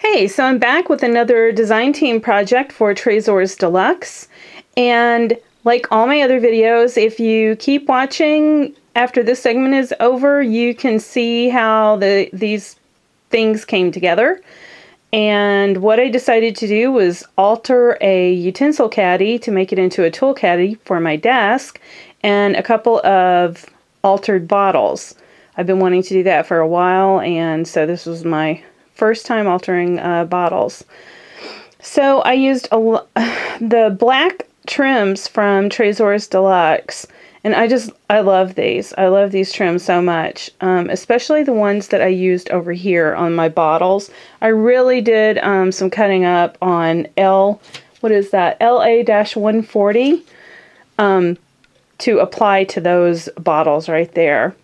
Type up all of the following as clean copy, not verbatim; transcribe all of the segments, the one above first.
Hey, so I'm back with another design team project for Tresors de Luxe. And like all my other videos, if you keep watching after this segment is over, you can see how these things came together. And what I decided to do was alter a utensil caddy to make it into a tool caddy for my desk and a couple of altered bottles. I've been wanting to do that for a while, and so this was my first time altering bottles. So I used the black trims from Tresors de Luxe, and I love these. I love these trims so much, especially the ones that I used over here on my bottles. I really did some cutting up on LA-140 to apply to those bottles right there.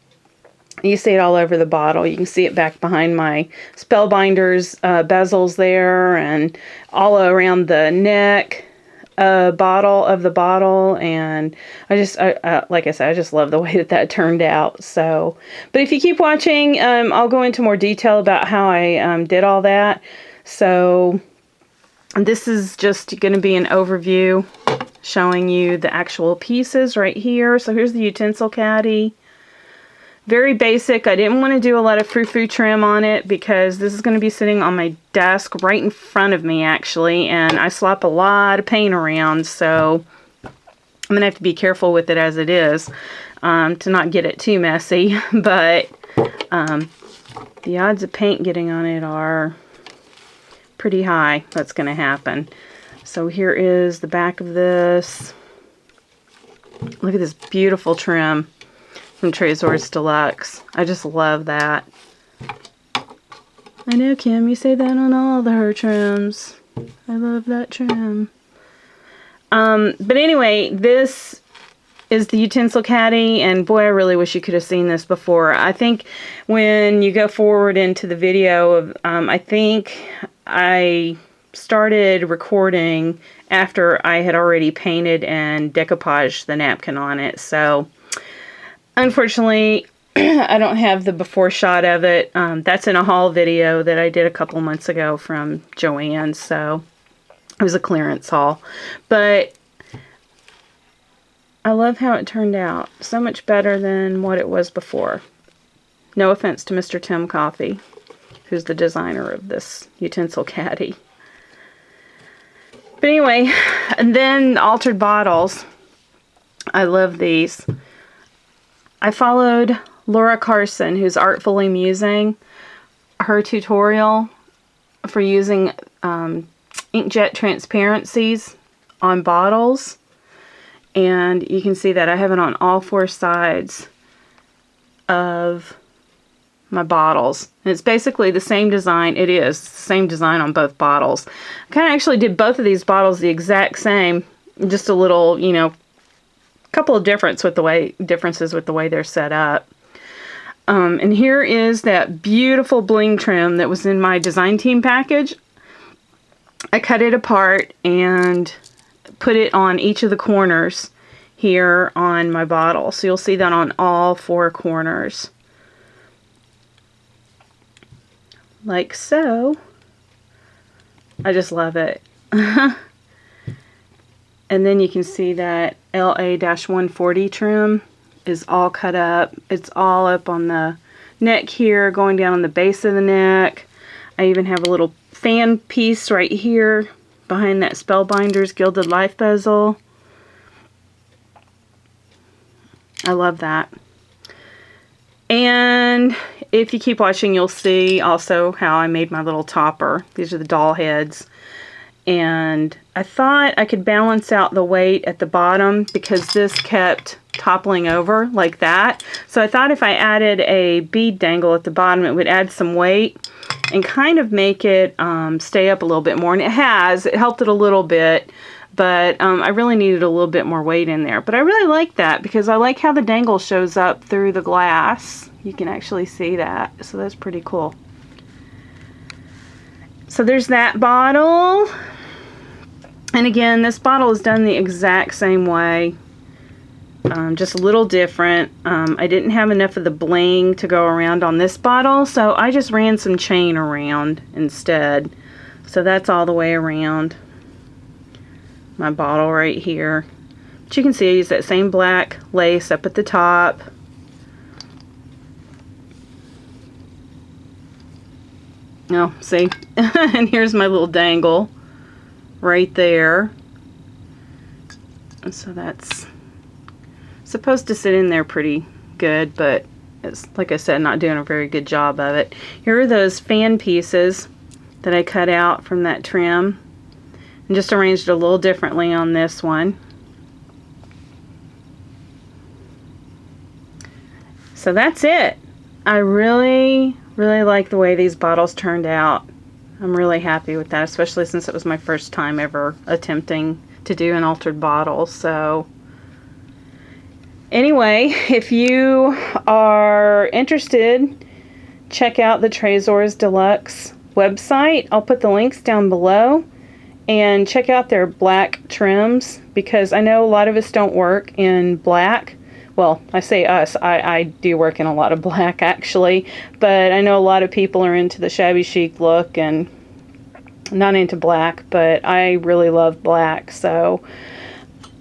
You see it all over the bottle. You can see it back behind my Spellbinders bezels there, and all around the neck bottle of the bottle. And like I said, I just love the way that turned out. So, but if you keep watching, I'll go into more detail about how I did all that. So this is just going to be an overview showing you the actual pieces right here. So here's the utensil caddy. Very basic. I didn't want to do a lot of frou-frou trim on it because this is going to be sitting on my desk right in front of me, actually, and I slop a lot of paint around, so I'm going to have to be careful with it as it is to not get it too messy, but the odds of paint getting on it are pretty high. That's going to happen. So here is the back of this. Look at this beautiful trim from Tresors de Luxe. I just love that. I know, Kim, you say that on all her trims. I love that trim. But anyway, this is the utensil caddy, and boy, I really wish you could have seen this before. I think when you go forward into the video, of, I think I started recording after I had already painted and decoupaged the napkin on it, so unfortunately, I don't have the before shot of it. That's in a haul video that I did a couple months ago from Joanne, so it was a clearance haul. But I love how it turned out. So much better than what it was before. No offense to Mr. Tim Coffey, who's the designer of this utensil caddy. But anyway, and then the altered bottles. I love these. I followed Laura Carson, who's Artfully Musing, her tutorial for using inkjet transparencies on bottles. And you can see that I have it on all four sides of my bottles. And it's basically the same design. It is the same design on both bottles. I kind of actually did both of these bottles the exact same, just a little, you know, couple of differences with the way they're set up. And here is that beautiful bling trim that was in my design team package. I cut it apart and put it on each of the corners here on my bottle. So you'll see that on all four corners. Like so. I just love it. And then you can see that LA-140 trim is all cut up. It's all up on the neck here, going down on the base of the neck. I even have a little fan piece right here behind that Spellbinders Gilded Life bezel. I love that. And if you keep watching, you'll see also how I made my little topper. These are the doll heads. And I thought I could balance out the weight at the bottom because this kept toppling over like that. So I thought if I added a bead dangle at the bottom, it would add some weight and kind of make it stay up a little bit more. And it has. It helped it a little bit, but I really needed a little bit more weight in there. But I really like that because I like how the dangle shows up through the glass. You can actually see that. So that's pretty cool. So there's that bottle. And again, this bottle is done the exact same way, just a little different. I didn't have enough of the bling to go around on this bottle, so I just ran some chain around instead. So that's all the way around my bottle right here. But you can see I use that same black lace up at the top. Oh, see? And here's my little dangle right there. And so that's supposed to sit in there pretty good, but it's, like I said, not doing a very good job of it. Here are those fan pieces that I cut out from that trim and just arranged a little differently on this one. So that's it. I really like the way these bottles turned out. I'm really happy with that, especially since it was my first time ever attempting to do an altered bottle. So anyway, if you are interested, check out the Tresors de Luxe website. I'll put the links down below, and check out their black trims, because I know a lot of us don't work in black. Well, I say us, I do work in a lot of black actually, but I know a lot of people are into the shabby chic look and not into black, but I really love black, so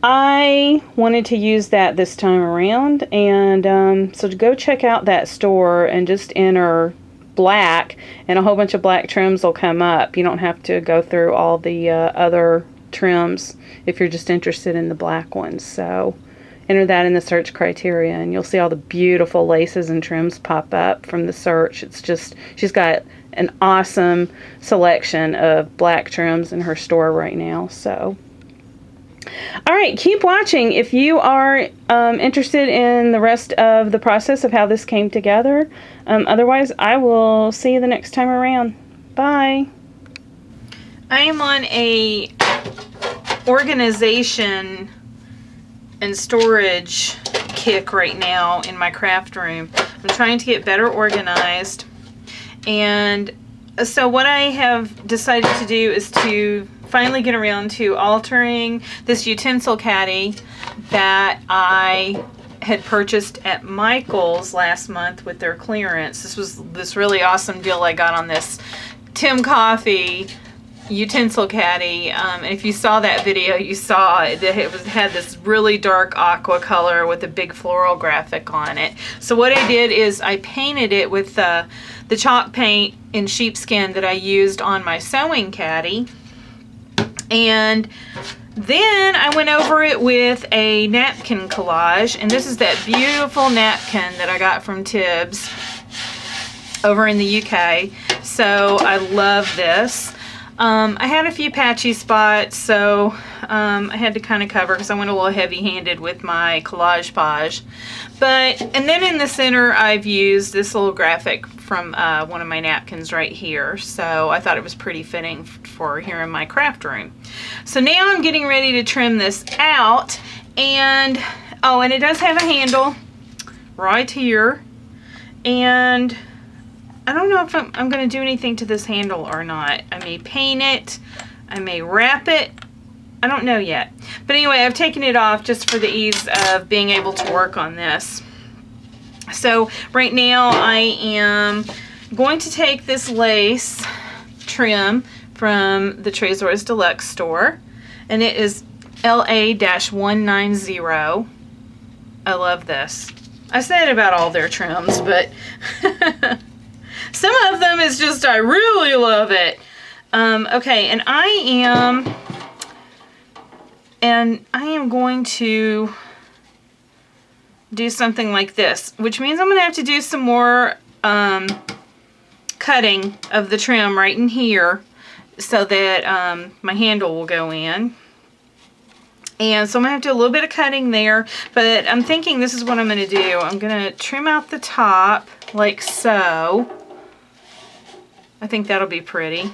I wanted to use that this time around. And so to go check out that store and just enter black, and a whole bunch of black trims will come up. You don't have to go through all the other trims if you're just interested in the black ones. So enter that in the search criteria, and you'll see all the beautiful laces and trims pop up from the search. It's just, she's got an awesome selection of black trims in her store right now. So all right, keep watching if you are interested in the rest of the process of how this came together. Otherwise, I will see you the next time around. Bye. I am on a organization and storage kick right now in my craft room. I'm trying to get better organized, and so what I have decided to do is to finally get around to altering this utensil caddy that I had purchased at Michael's last month with their clearance. This was this really awesome deal I got on this Tim Coffee utensil caddy, and if you saw that video, you saw it had this really dark aqua color with a big floral graphic on it. So what I did is I painted it with the chalk paint in sheepskin that I used on my sewing caddy, and then I went over it with a napkin collage, and this is that beautiful napkin that I got from Tibbs over in the UK. So I love this. I had a few patchy spots, so I had to kind of cover because I went a little heavy-handed with my collage page. And then in the center, I've used this little graphic from one of my napkins right here. So I thought it was pretty fitting for here in my craft room. So now I'm getting ready to trim this out, and oh, and it does have a handle right here, and I don't know if I'm going to do anything to this handle or not. I may paint it, I may wrap it, I don't know yet. But anyway, I've taken it off just for the ease of being able to work on this. So right now I am going to take this lace trim from the Tresors de Luxe store, and it is LA-190. I love this. I said about all their trims, but some of them is just, I really love it. Okay, and I am going to do something like this, which means I'm going to have to do some more cutting of the trim right in here so that my handle will go in. And so I'm going to have to do a little bit of cutting there, but I'm thinking this is what I'm going to do. I'm going to trim out the top like so. I think that'll be pretty.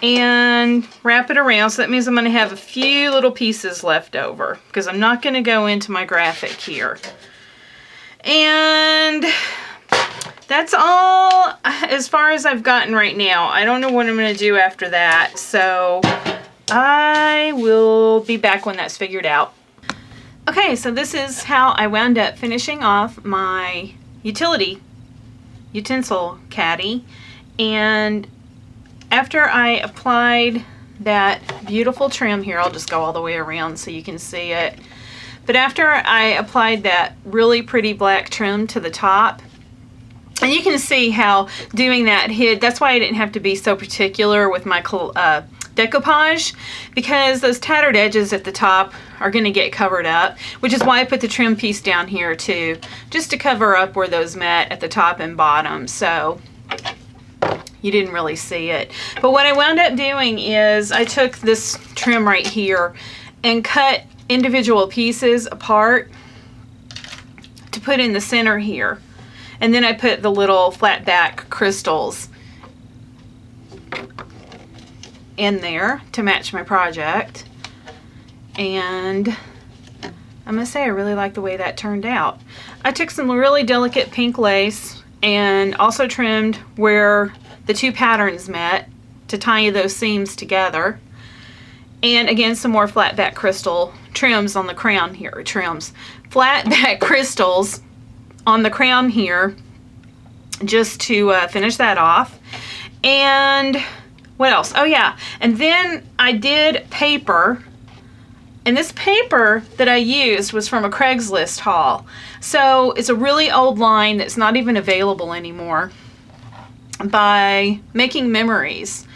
And wrap it around, so that means I'm going to have a few little pieces left over because I'm not going to go into my graphic here. And that's all as far as I've gotten right now. I don't know what I'm going to do after that, so I will be back when that's figured out. Okay, so this is how I wound up finishing off my utensil caddy. And after I applied that beautiful trim here, I'll just go all the way around so you can see it. But after I applied that really pretty black trim to the top, and you can see how doing that hid, that's why I didn't have to be so particular with my decoupage, because those tattered edges at the top are going to get covered up, which is why I put the trim piece down here too, just to cover up where those met at the top and bottom, so you didn't really see it. But what I wound up doing is I took this trim right here and cut individual pieces apart to put in the center here, and then I put the little flat back crystals in there to match my project. And I'm gonna say I really like the way that turned out. I took some really delicate pink lace and also trimmed where the two patterns met to tie those seams together. And again, some more flat back crystal trims on the crown here, flat back crystals on the crown here, just to finish that off. And what else? Oh yeah, and then I did paper, and this paper that I used was from a Craigslist haul. So it's a really old line that's not even available anymore, by Making Memories.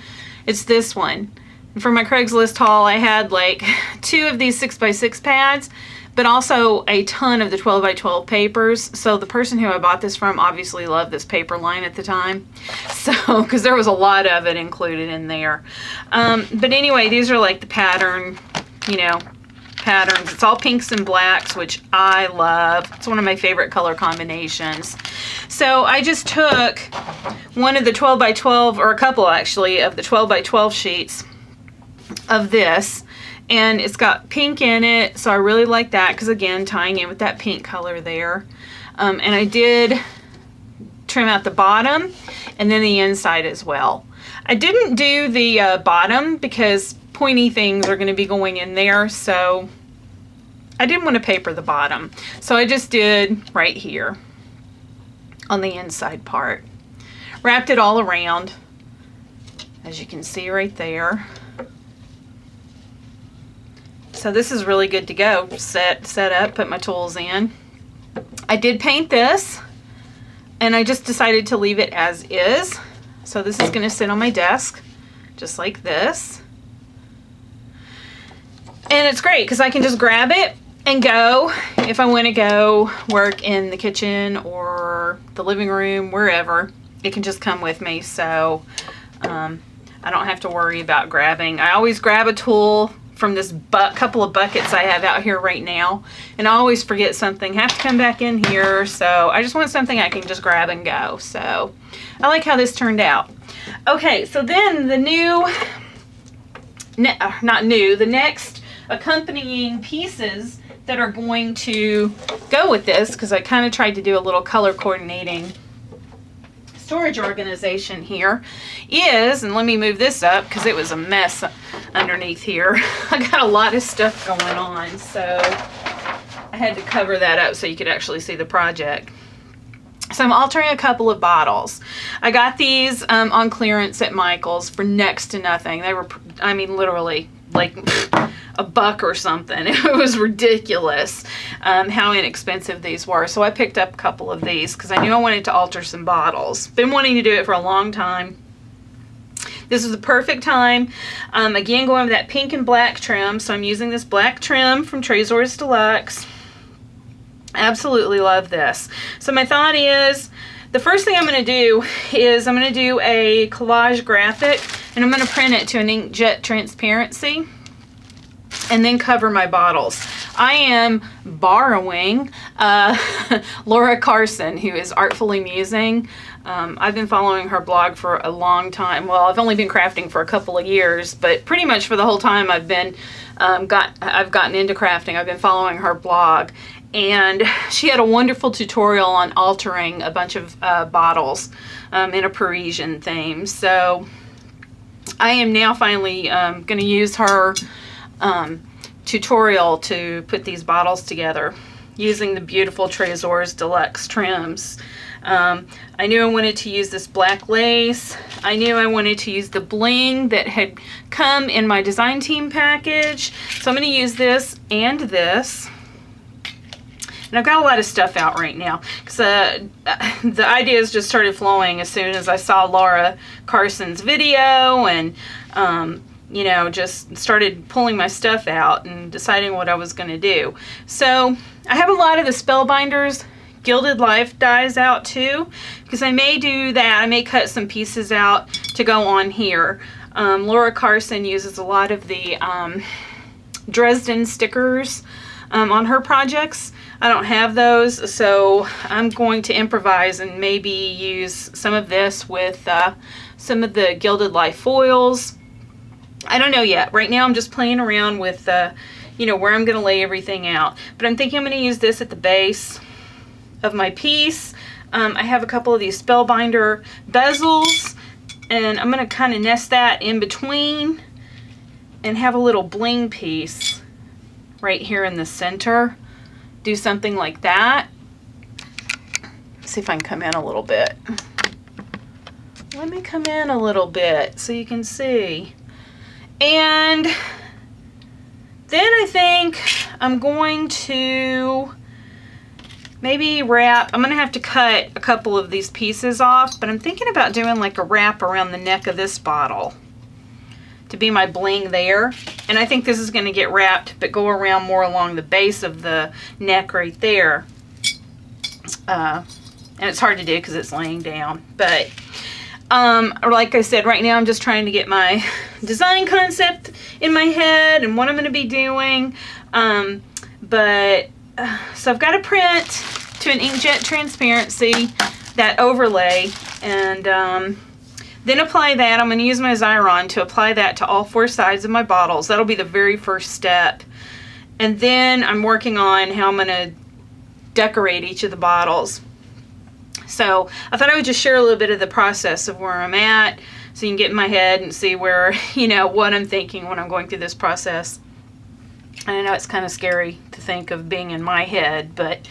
It's this one. And for my Craigslist haul, I had like 2 of these 6x6 pads, but also a ton of the 12x12 papers. So the person who I bought this from obviously loved this paper line at the time. So, because there was a lot of it included in there. But anyway, these are like the pattern, you know, patterns. It's all pinks and blacks, which I love. It's one of my favorite color combinations. So I just took one of the 12x12, or a couple actually, of the 12x12 sheets of this, and it's got pink in it, so I really like that, because again, tying in with that pink color there. And I did trim out the bottom and then the inside as well. I didn't do the bottom because pointy things are going to be going in there, so I didn't want to paper the bottom, so I just did right here on the inside part. Wrapped it all around, as you can see right there. So this is really good to go. Set up, put my tools in. I did paint this, and I just decided to leave it as is. So this is going to sit on my desk, just like this. And it's great because I can just grab it and go if I want to go work in the kitchen or the living room, wherever. It can just come with me, so I don't have to worry about grabbing. I always grab a tool from this couple of buckets I have out here right now, and I always forget something, have to come back in here, so I just want something I can just grab and go. So I like how this turned out. Okay, so then the the next accompanying pieces that are going to go with this, because I kind of tried to do a little color coordinating storage organization here, is, and let me move this up because it was a mess underneath here. I got a lot of stuff going on, so I had to cover that up so you could actually see the project. So I'm altering a couple of bottles. I got these on clearance at Michael's for next to nothing. They were, I mean, literally like $1 or something. It was ridiculous how inexpensive these were. So I picked up a couple of these because I knew I wanted to alter some bottles. Been wanting to do it for a long time. This is the perfect time. Again, going with that pink and black trim. So I'm using this black trim from Tresors de Luxe. Absolutely love this. So my thought is, the first thing I'm going to do is I'm going to do a collage graphic, and I'm going to print it to an inkjet transparency and then cover my bottles. I am borrowing Laura Carson, who is Artfully Musing. I've been following her blog for a long time. Well, I've only been crafting for a couple of years, but pretty much for the whole time I've been I've gotten into crafting, I've been following her blog. And she had a wonderful tutorial on altering a bunch of bottles in a Parisian theme. So I am now finally going to use her tutorial to put these bottles together using the beautiful Tresors de Luxe trims. I knew I wanted to use this black lace. I knew I wanted to use the bling that had come in my design team package. So I'm going to use this and this. And I've got a lot of stuff out right now because the ideas just started flowing as soon as I saw Laura Carson's video, and you know, just started pulling my stuff out and deciding what I was going to do. So I have a lot of the Spellbinders Gilded Life dies out too, because I may do that. I may cut some pieces out to go on here. Laura Carson uses a lot of the Dresden stickers on her projects. I don't have those, so I'm going to improvise and maybe use some of this with some of the Gilded Life foils. I don't know yet. Right now I'm just playing around with you know, where I'm going to lay everything out. But I'm thinking I'm going to use this at the base of my piece. I have a couple of these Spellbinder bezels, and I'm going to kind of nest that in between and have a little bling piece right here in the center. Do something like that. See if I can come in a little bit. Let me come in a little bit so you can see. And then I think I'm going to maybe wrap. I'm going to have to cut a couple of these pieces off, but I'm thinking about doing like a wrap around the neck of this bottle to be my bling there. And I think this is going to get wrapped but go around more along the base of the neck right there. And it's hard to do because it's laying down. But like I said, right now I'm just trying to get my design concept in my head and what I'm going to be doing. So I've got to print to an inkjet transparency, that overlay, and then apply that. I'm going to use my Xyron to apply that to all four sides of my bottles. That'll be the very first step. And then I'm working on how I'm going to decorate each of the bottles. So I thought I would just share a little bit of the process of where I'm at so you can get in my head and see where, you know, what I'm thinking when I'm going through this process. And I know it's kind of scary to think of being in my head, but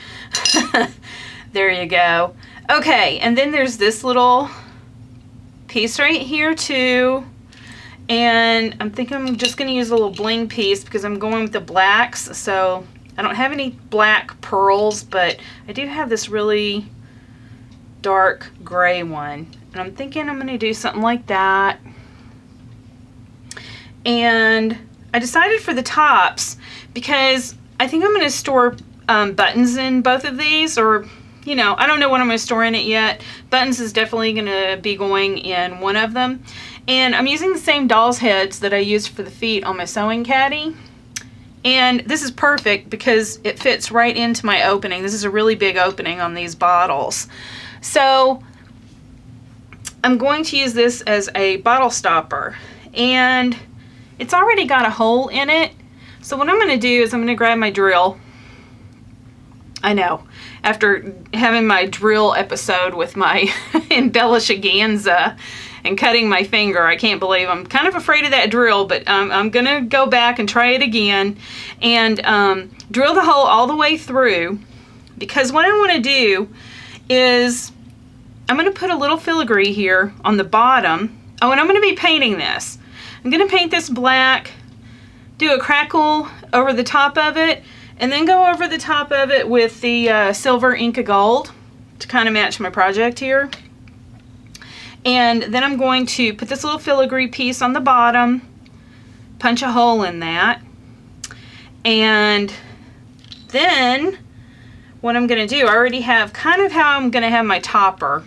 there you go. Okay, and then there's this little piece right here too, and I'm thinking I'm just going to use a little bling piece because I'm going with the blacks. So I don't have any black pearls, but I do have this really dark gray one, and I'm thinking I'm going to do something like that. And I decided for the tops because I think I'm going to store buttons in both of these, or you know, I don't know what I'm going to store in it yet. Buttons is definitely going to be going in one of them. And I'm using the same doll's heads that I used for the feet on my sewing caddy. And this is perfect because it fits right into my opening. This is a really big opening on these bottles. So I'm going to use this as a bottle stopper. And it's already got a hole in it. So what I'm going to do is I'm going to grab my drill. I know, after having my drill episode with my embellishaganza and cutting my finger, I can't believe I'm kind of afraid of that drill, but I'm going to go back and try it again and drill the hole all the way through, because what I want to do is I'm going to put a little filigree here on the bottom. Oh, and I'm going to be painting this. I'm going to paint this black, do a crackle over the top of it, and then go over the top of it with the silver Inca Gold to kind of match my project here. And then I'm going to put this little filigree piece on the bottom, punch a hole in that. And then what I'm going to do, I already have kind of how I'm going to have my topper,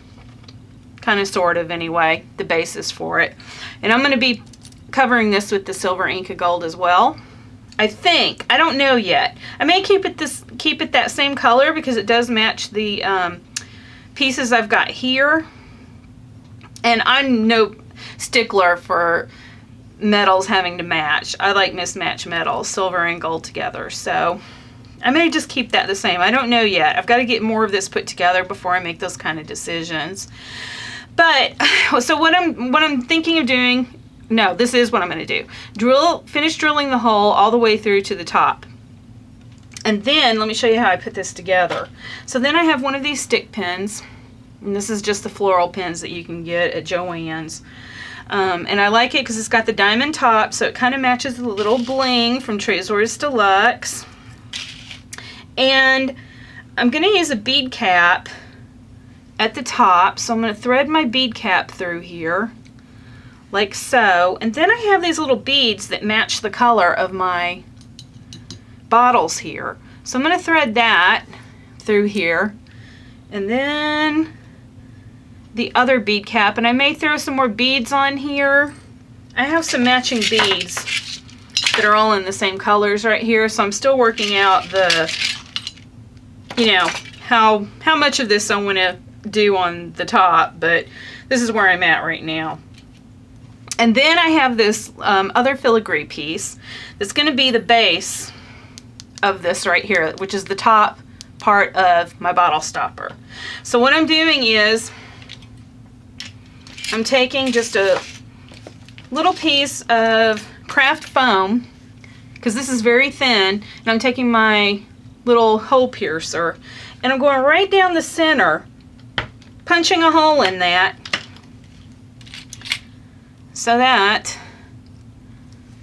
kind of sort of anyway, the basis for it. And I'm going to be covering this with the silver Inca Gold as well. I think. I don't know yet. I may keep it that same color because it does match the pieces I've got here. And I'm no stickler for metals having to match. I like mismatched metals, silver and gold together. So I may just keep that the same. I don't know yet. I've got to get more of this put together before I make those kind of decisions. But so what I'm thinking of doing. No, this is what I'm going to do. Finish drilling the hole all the way through to the top. And then, let me show you how I put this together. So then I have one of these stick pins And this is just the floral pens that you can get at Joann's. And I like it because it's got the diamond top, so it kind of matches the little bling from Tresors de Luxe. And I'm going to use a bead cap at the top, so I'm going to thread my bead cap through here, like so. And then I have these little beads that match the color of my bottles here. So I'm going to thread that through here, and then the other bead cap, and I may throw some more beads on here. I have some matching beads that are all in the same colors right here, so I'm still working out the, you know, how much of this I want to do on the top, but this is where I'm at right now. And then I have this other filigree piece that's going to be the base of this right here, which is the top part of my bottle stopper. So what I'm doing is I'm taking just a little piece of craft foam, because this is very thin, and I'm taking my little hole piercer and I'm going right down the center, punching a hole in that so that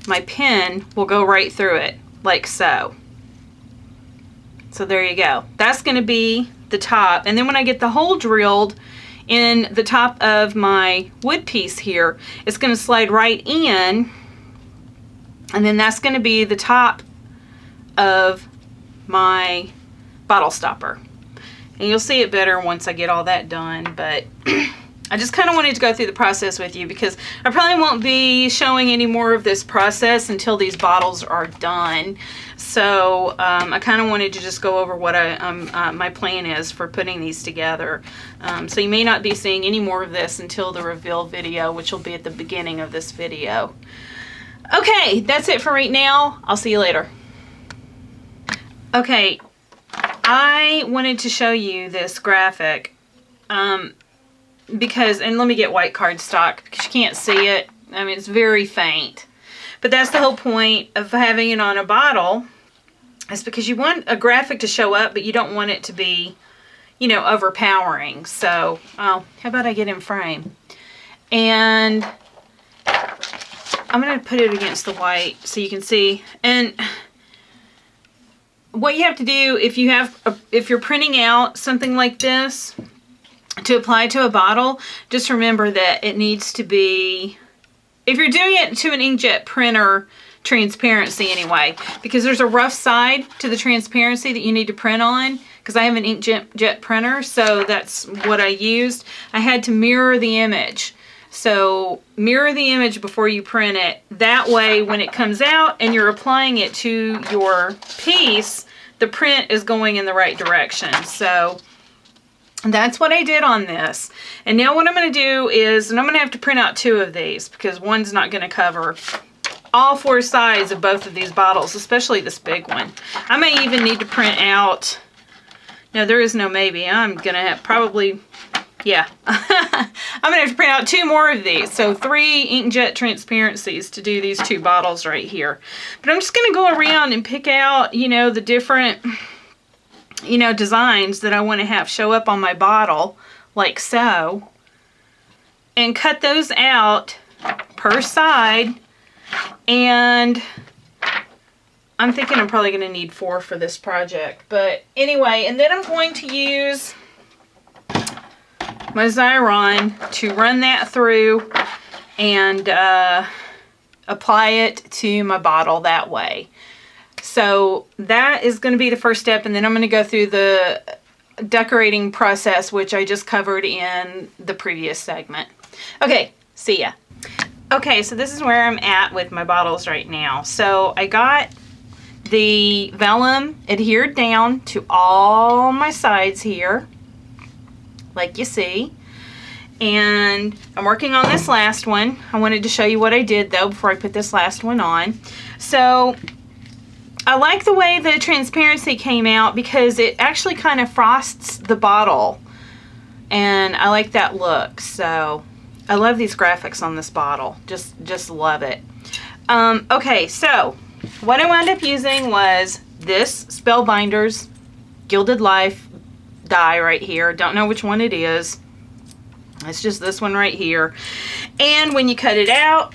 my pen will go right through it, like so. So there you go. That's going to be the top. And then when I get the hole drilled in the top of my wood piece here, it's going to slide right in, and then that's going to be the top of my bottle stopper. And you'll see it better once I get all that done, but I just kind of wanted to go through the process with you because I probably won't be showing any more of this process until these bottles are done. So I kind of wanted to just go over what my plan is for putting these together. So you may not be seeing any more of this until the reveal video, which will be at the beginning of this video. Okay, that's it for right now. I'll see you later. Okay, I wanted to show you this graphic because, and let me get white cardstock because you can't see it. I mean, it's very faint. But that's the whole point of having it on a bottle, is because you want a graphic to show up, but you don't want it to be, you know, overpowering. So, how about I get in frame? And I'm going to put it against the white so you can see. And what you have to do if you're printing out something like this to apply to a bottle, just remember that it needs to be, if you're doing it to an inkjet printer, transparency anyway, because there's a rough side to the transparency that you need to print on, because I have an inkjet printer, so that's what I used. I had to mirror the image. So mirror the image before you print it. That way when it comes out and you're applying it to your piece, the print is going in the right direction. So that's what I did on this. And now what I'm going to do is, and I'm going to have to print out 2 of these because one's not going to cover all 4 sides of both of these bottles, especially this big one. I may even need to print out, no, there is no maybe. I'm going to have probably, yeah. I'm going to have to print out 2 more of these. So 3 inkjet transparencies to do these 2 bottles right here. But I'm just going to go around and pick out, you know, the different, you know, designs that I want to have show up on my bottle, like so, and cut those out per side. And I'm thinking I'm probably going to need 4 for this project. But anyway, and then I'm going to use my Xyron to run that through and apply it to my bottle that way. So that is going to be the first step, and then I'm going to go through the decorating process, which I just covered in the previous segment. Okay, see ya. Okay, so this is where I'm at with my bottles right now. So I got the vellum adhered down to all my sides here, like you see. And I'm working on this last one. I wanted to show you what I did though before I put this last one on. So I like the way the transparency came out because it actually kind of frosts the bottle. And I like that look. So I love these graphics on this bottle. Just love it. Okay, so what I wound up using was this Spellbinders Gilded Life die right here. Don't know which one it is. It's just this one right here. And when you cut it out,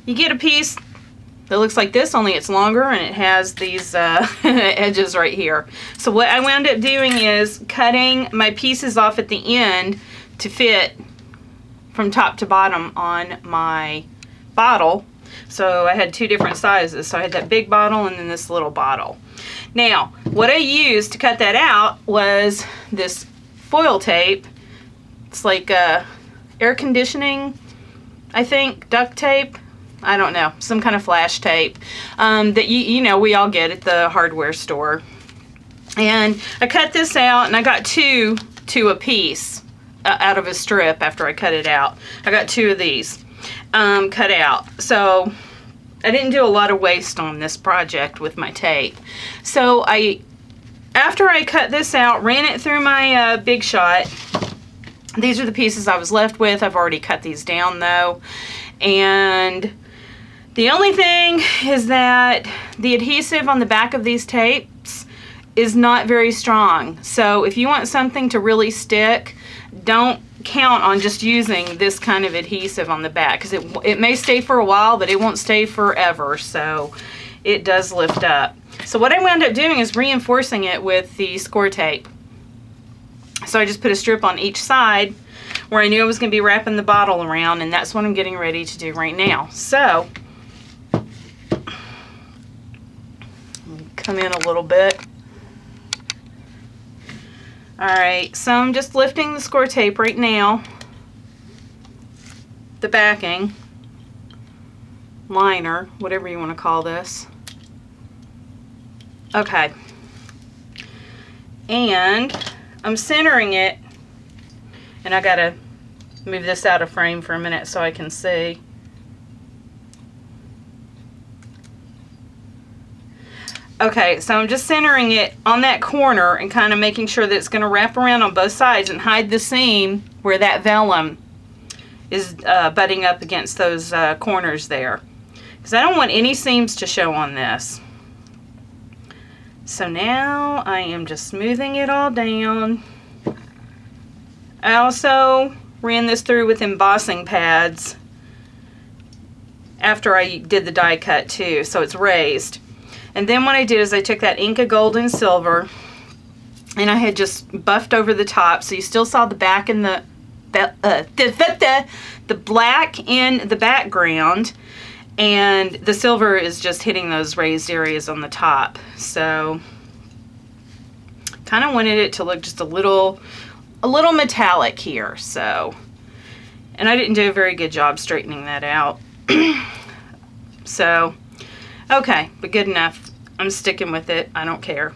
you get a piece that looks like this, only it's longer, and it has these edges right here. So what I wound up doing is cutting my pieces off at the end to fit from top to bottom on my bottle. So I had two different sizes. So I had that big bottle and then this little bottle. Now, what I used to cut that out was this foil tape. It's like air conditioning, I think, duct tape. I don't know, some kind of flash tape that you know we all get at the hardware store. And I cut this out, and I got two a piece out of a strip after I cut it out. I got two of these cut out. So I didn't do a lot of waste on this project with my tape. So after I cut this out, ran it through my Big Shot. These are the pieces I was left with. I've already cut these down though. And the only thing is that the adhesive on the back of these tapes is not very strong. So if you want something to really stick, don't count on just using this kind of adhesive on the back, because it may stay for a while, but it won't stay forever. So it does lift up. So what I wound up doing is reinforcing it with the score tape. So I just put a strip on each side where I knew I was going to be wrapping the bottle around, and that's what I'm getting ready to do right now. So come in a little bit. Alright, so I'm just lifting the score tape right now, the backing, liner, whatever you want to call this. Okay, and I'm centering it, and I gotta move this out of frame for a minute so I can see. Okay, so I'm just centering it on that corner and kind of making sure that it's going to wrap around on both sides and hide the seam where that vellum is butting up against those corners there. Because I don't want any seams to show on this. So now I am just smoothing it all down. I also ran this through with embossing pads after I did the die cut too, so it's raised. And then what I did is I took that Inca Gold and Silver, and I had just buffed over the top, so you still saw the back and the black in the background, and the silver is just hitting those raised areas on the top. So kind of wanted it to look just a little metallic here. So, and I didn't do a very good job straightening that out. So okay, but good enough. I'm sticking with it. I don't care.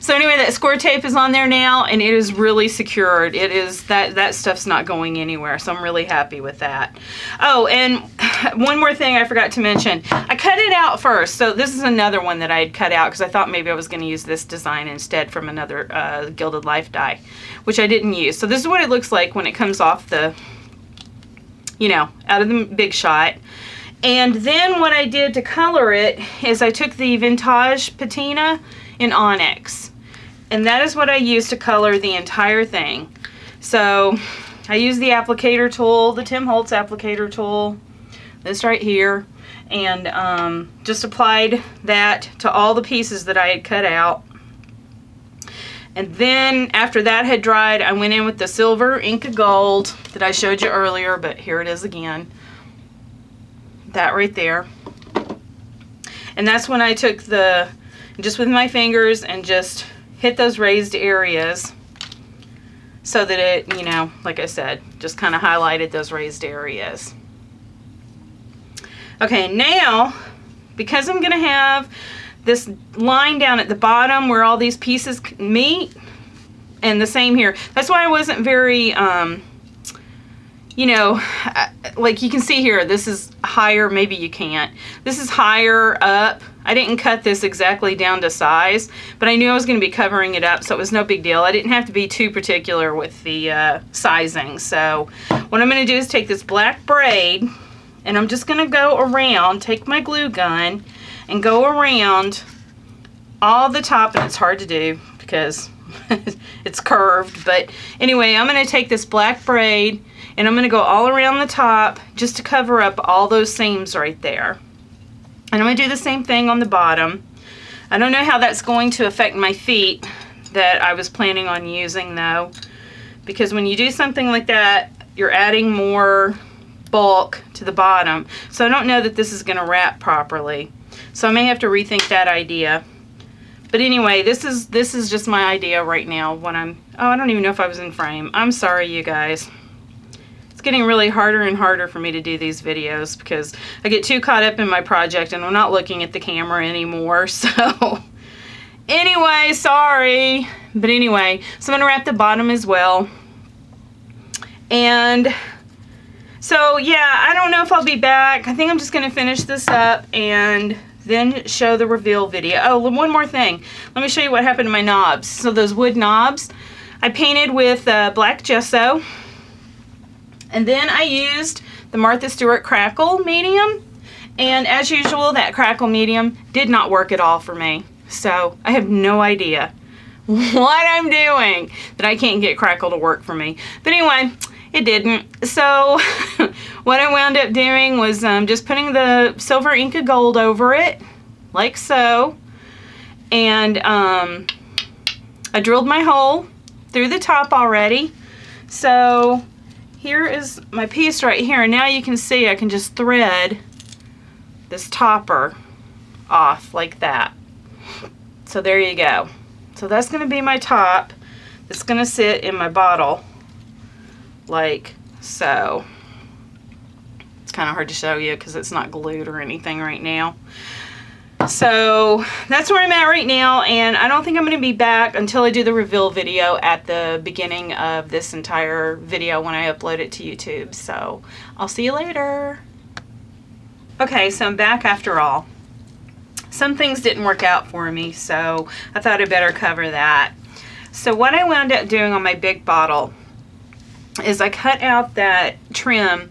So anyway, that score tape is on there now, and it is really secured. It is, that stuff's not going anywhere, so I'm really happy with that. Oh, and one more thing I forgot to mention. I cut it out first. So this is another one that I had cut out because I thought maybe I was going to use this design instead from another Gilded Life die, which I didn't use. So this is what it looks like when it comes off the, you know, out of the Big Shot. And then what I did to color it is I took the Vintage Patina in Onyx. And that is what I used to color the entire thing. So I used the applicator tool, the Tim Holtz applicator tool, this right here, and just applied that to all the pieces that I had cut out. And then after that had dried, I went in with the silver Inca Gold that I showed you earlier, but here it is again. That right there. And that's when I took the, just with my fingers, and just hit those raised areas so that it, you know, like I said, just kind of highlighted those raised areas. Okay, now, because I'm going to have this line down at the bottom where all these pieces meet, and the same here. That's why I wasn't very, you know, like you can see here, this is higher, maybe you can't. This is higher up. I didn't cut this exactly down to size, but I knew I was going to be covering it up, so it was no big deal. I didn't have to be too particular with the sizing. So what I'm going to do is take this black braid, and I'm just going to go around, take my glue gun, and go around all the top, and it's hard to do because it's curved. But anyway, I'm going to take this black braid and I'm going to go all around the top just to cover up all those seams right there. And I'm going to do the same thing on the bottom. I don't know how that's going to affect my feet that I was planning on using though, because when you do something like that, you're adding more bulk to the bottom. So I don't know that this is going to wrap properly. So I may have to rethink that idea. But anyway, this is just my idea right now when I'm, oh, I don't even know if I was in frame. I'm sorry, you guys. It's getting really harder and harder for me to do these videos because I get too caught up in my project and I'm not looking at the camera anymore. So anyway, sorry. But anyway, so I'm going to wrap the bottom as well. And so yeah, I don't know if I'll be back. I think I'm just going to finish this up and then show the reveal video. Oh, one more thing. Let me show you what happened to my knobs. So those wood knobs, I painted with black gesso. And then I used the Martha Stewart Crackle medium. And as usual, that Crackle medium did not work at all for me. So I have no idea what I'm doing that I can't get Crackle to work for me. But anyway, it didn't. So what I wound up doing was just putting the silver Inca gold over it, like so. And I drilled my hole through the top already. So here is my piece right here. And now you can see I can just thread this topper off like that. So there you go. So that's going to be my top. It's going to sit in my bottle like so. It's kind of hard to show you because it's not glued or anything right now. So that's where I'm at right now, and I don't think I'm going to be back until I do the reveal video at the beginning of this entire video when I upload it to YouTube. So I'll see you later. Okay, so I'm back after all. Some things didn't work out for me, so I thought I'd better cover that. So what I wound up doing on my big bottle is I cut out that trim,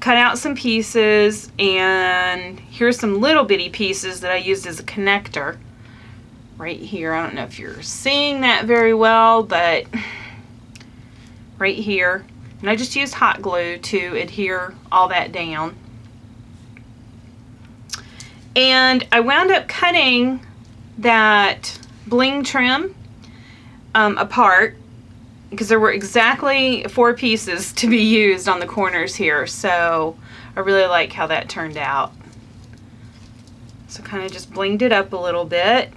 cut out some pieces, and here's some little bitty pieces that I used as a connector right here. I don't know if you're seeing that very well, but right here. And I just used hot glue to adhere all that down. And I wound up cutting that bling trim apart because there were exactly 4 pieces to be used on the corners here. So I really like how that turned out. So kind of just blinged it up a little bit.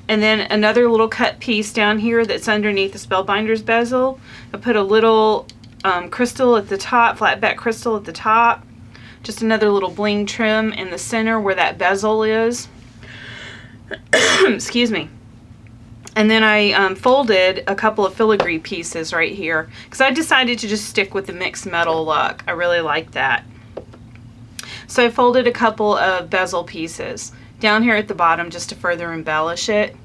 And then another little cut piece down here that's underneath the Spellbinder's bezel. I put a little crystal at the top, flat back crystal at the top. Just another little bling trim in the center where that bezel is. Excuse me. And then I folded a couple of filigree pieces right here because I decided to just stick with the mixed metal look. I really like that. So I folded a couple of bezel pieces down here at the bottom just to further embellish it.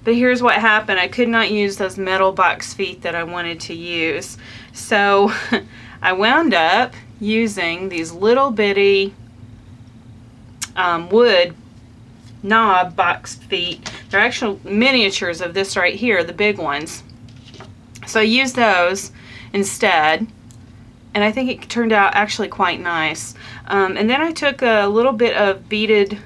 But here's what happened. I could not use those metal box feet that I wanted to use. So I wound up using these little bitty wood knob box feet. They're actual miniatures of this right here, the big ones. So I used those instead, and I think it turned out actually quite nice. And then I took a little bit of beaded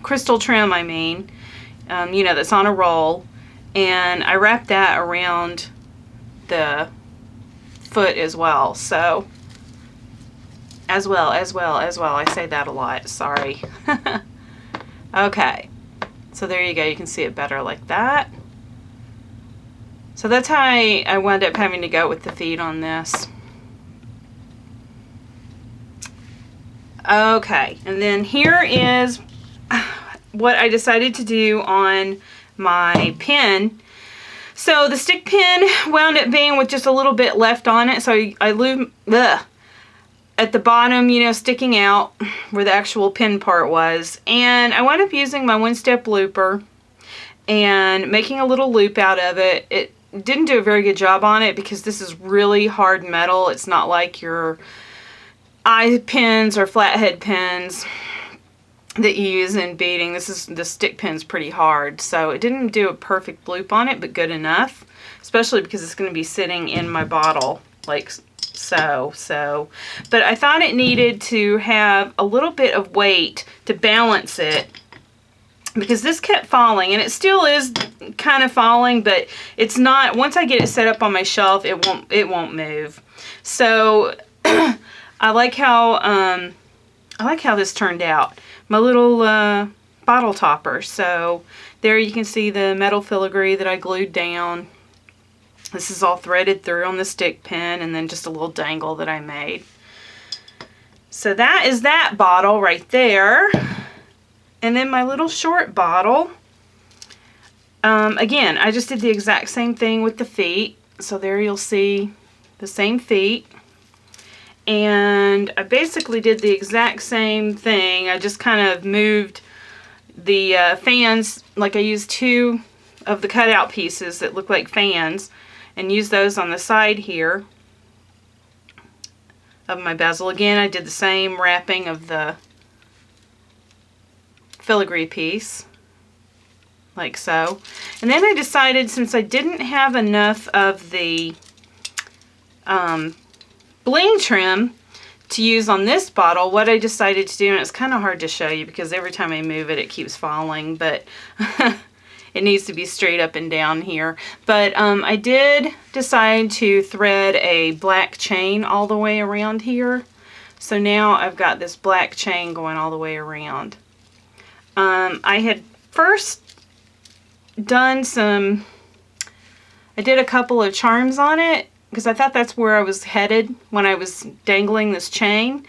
crystal trim, you know, that's on a roll, and I wrapped that around the foot as well. So as well, I say that a lot, sorry. Okay, so there you go, you can see it better like that. So that's how I wound up having to go with the feet on this. Okay, and then here is what I decided to do on my pin. So the stick pin wound up being with just a little bit left on it, so I lubed at the bottom, you know, sticking out where the actual pin part was. And I wound up using my one-step looper and making a little loop out of it. It didn't do a very good job on it because this is really hard metal. It's not like your eye pins or flathead pins. that you use in beading. The stick pin's pretty hard, so it didn't do a perfect loop on it, but good enough, especially because it's going to be sitting in my bottle like so. But I thought it needed to have a little bit of weight to balance it, because this kept falling, and it still is kind of falling, but it's not, once I get it set up on my shelf, it won't move. So I like how this turned out. My little bottle topper. So there you can see the metal filigree that I glued down. This is all threaded through on the stick pin, and then just a little dangle that I made. So that is that bottle right there. And then my little short bottle. Again, I just did the exact same thing with the feet. So there you'll see the same feet. And I basically did the exact same thing. I just kind of moved the fans, like I used 2 of the cutout pieces that look like fans, and used those on the side here of my bezel. Again, I did the same wrapping of the filigree piece, like so. And then I decided, since I didn't have enough of the bling trim to use on this bottle, what I decided to do, and it's kind of hard to show you because every time I move it, it keeps falling, but it needs to be straight up and down here. But I did decide to thread a black chain all the way around here. So now I've got this black chain going all the way around. I had first done I did a couple of charms on it, because I thought that's where I was headed when I was dangling this chain.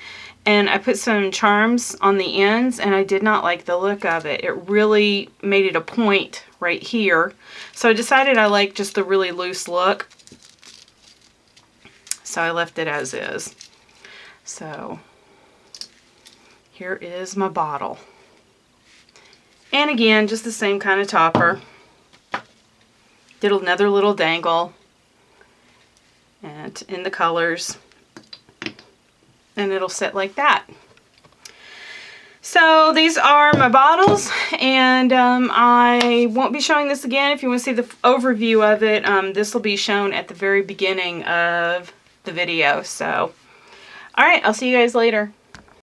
And I put some charms on the ends, and I did not like the look of it. It really made it a point right here. So I decided I liked just the really loose look. So I left it as is. So here is my bottle. And again, just the same kind of topper. Did another little dangle. And in the colors, and it'll sit like that. So these are my bottles, and I won't be showing this again. If you want to see the overview of it, this will be shown at the very beginning of the video. So, alright, I'll see you guys later.